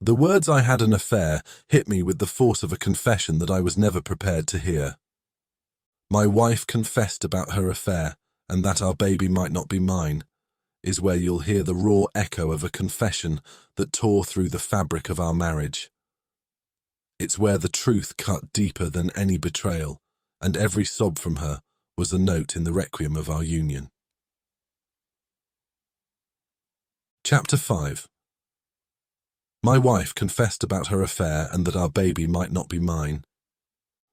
The words "I had an affair" hit me with the force of a confession that I was never prepared to hear. My wife confessed about her affair, and that our baby might not be mine, is where you'll hear the raw echo of a confession that tore through the fabric of our marriage. It's where the truth cut deeper than any betrayal, and every sob from her was a note in the requiem of our union. Chapter 5. My wife confessed about her affair and that our baby might not be mine.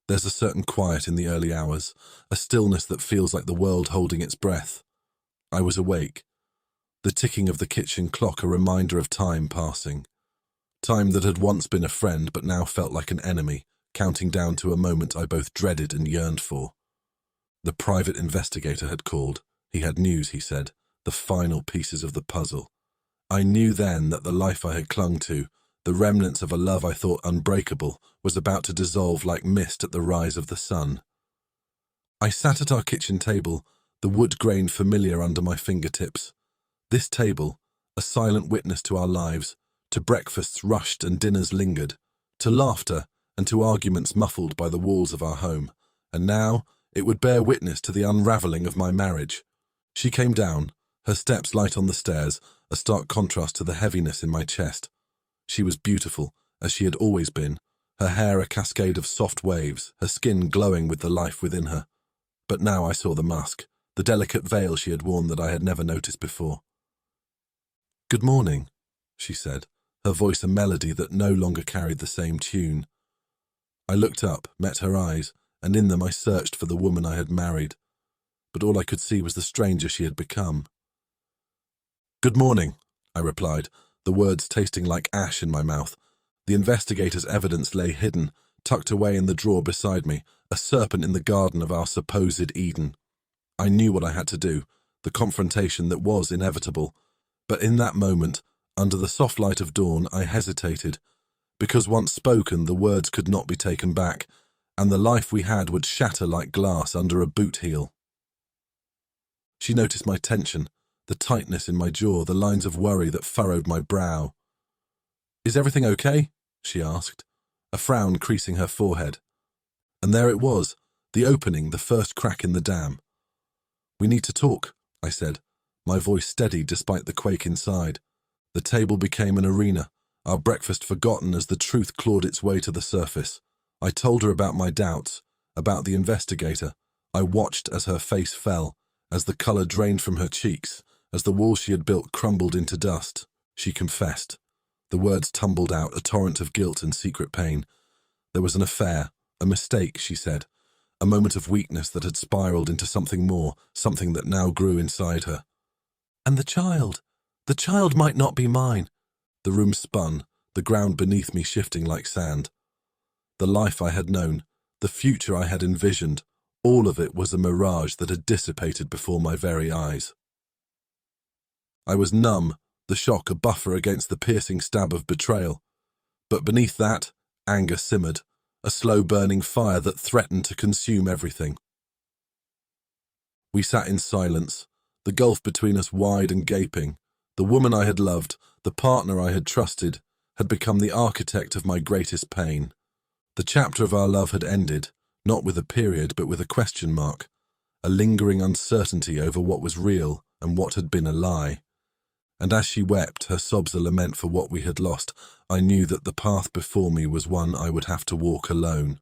There's a certain quiet in the early hours, a stillness that feels like the world holding its breath. I was awake, the ticking of the kitchen clock a reminder of time passing. Time that had once been a friend but now felt like an enemy, counting down to a moment I both dreaded and yearned for. The private investigator had called. He had news, he said, the final pieces of the puzzle. I knew then that the life I had clung to, the remnants of a love I thought unbreakable, was about to dissolve like mist at the rise of the sun. I sat at our kitchen table, the wood grain familiar under my fingertips. This table, a silent witness to our lives, to breakfasts rushed and dinners lingered, to laughter and to arguments muffled by the walls of our home. And now it would bear witness to the unraveling of my marriage. She came down, her steps light on the stairs, a stark contrast to the heaviness in my chest. She was beautiful, as she had always been, her hair a cascade of soft waves, her skin glowing with the life within her. But now I saw the mask, the delicate veil she had worn that I had never noticed before. "Good morning," she said, her voice a melody that no longer carried the same tune. I looked up, met her eyes, and in them I searched for the woman I had married. But all I could see was the stranger she had become. "Good morning," I replied, the words tasting like ash in my mouth. The investigator's evidence lay hidden, tucked away in the drawer beside me, a serpent in the garden of our supposed Eden. I knew what I had to do, the confrontation that was inevitable. But in that moment, under the soft light of dawn, I hesitated, because once spoken, the words could not be taken back, and the life we had would shatter like glass under a boot heel. She noticed my tension, the tightness in my jaw, the lines of worry that furrowed my brow. "Is everything okay?" she asked, a frown creasing her forehead. And there it was, the opening, the first crack in the dam. "We need to talk," I said, my voice steady despite the quake inside. The table became an arena, our breakfast forgotten as the truth clawed its way to the surface. I told her about my doubts, about the investigator. I watched as her face fell, as the color drained from her cheeks, as the wall she had built crumbled into dust. She confessed. The words tumbled out, a torrent of guilt and secret pain. There was an affair, a mistake, she said, a moment of weakness that had spiraled into something more, something that now grew inside her. "And the child might not be mine." The room spun, the ground beneath me shifting like sand. The life I had known, the future I had envisioned, all of it was a mirage that had dissipated before my very eyes. I was numb, the shock a buffer against the piercing stab of betrayal. But beneath that, anger simmered, a slow-burning fire that threatened to consume everything. We sat in silence, the gulf between us wide and gaping. The woman I had loved, the partner I had trusted, had become the architect of my greatest pain. The chapter of our love had ended, not with a period but with a question mark, a lingering uncertainty over what was real and what had been a lie. And as she wept, her sobs a lament for what we had lost, I knew that the path before me was one I would have to walk alone.